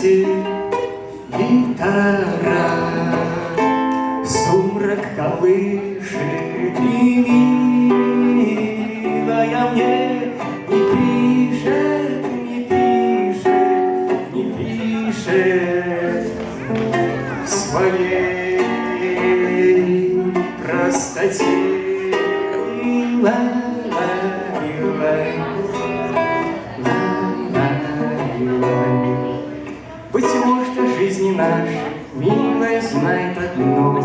высоте гитара сумрак колышет, и милая мне не пишет, не пишет, не пишет в своей простоте. Быть может, жизни нашей, милая, знает одно,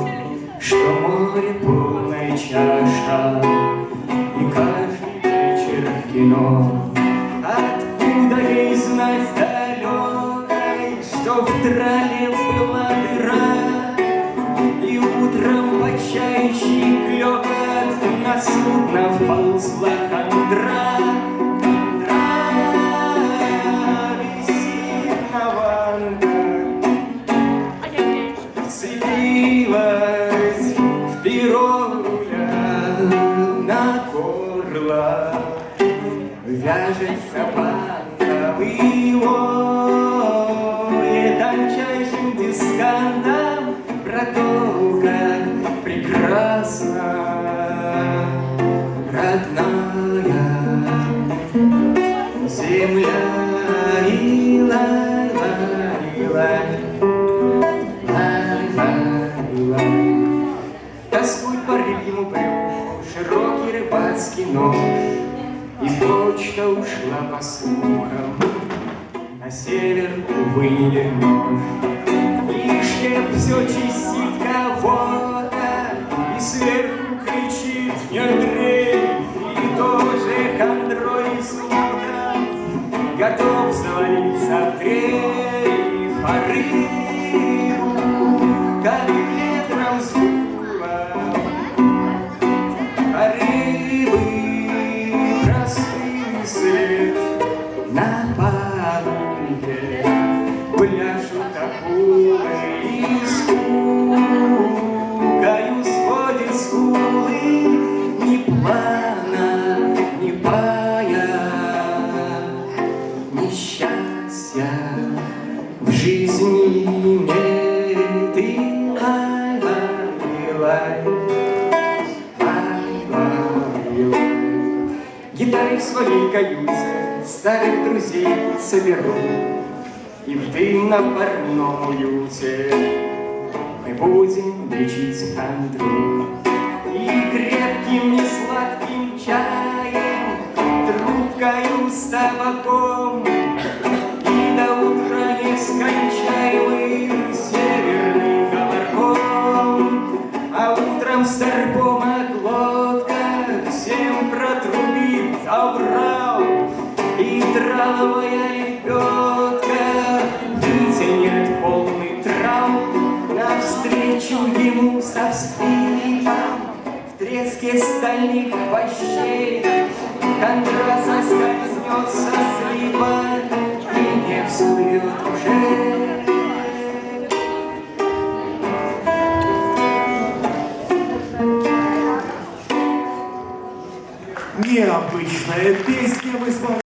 что море полная чаша, и каждый вечер в кино. Откуда ей знать далекой, что в трале была дыра, и утром по чающий клёкот на судно вползла хандра. Вцепилась в пироля на горло, вяжется бантом и воет тончайшим дискантом про то, как прекрасна родная земля. Тоскует порыв ему брюк, широкий рыбацкий нож, и почта ушла по слухам, на север, увы, не вернешь. Лишь все чистит кого-то, и сверху кричит не дрейф, и тоже хандрой и смутом готов завалиться в дрейф. Порыву, как ветром сдуло, а рыбы простым след на палубе пляшут акулы, и скукою сводит скулы ни плана, ни пая, ни счастья в жизни нет. И гитары в своей каюте старых друзей соберу, и в дымном парном уюте мы будем лечить хандру. И крепким несладким чаем, трубкою с табаком, и до утра нескончаемым северным говорком. А утром старпома глотка всем протрубит оврал, и траловая лебедка вытянет полный трал навстречу ему со вскриком. В треске стальных пощей хандра соскользнет со слива и не всплывет уже. Необычная песня мы с вами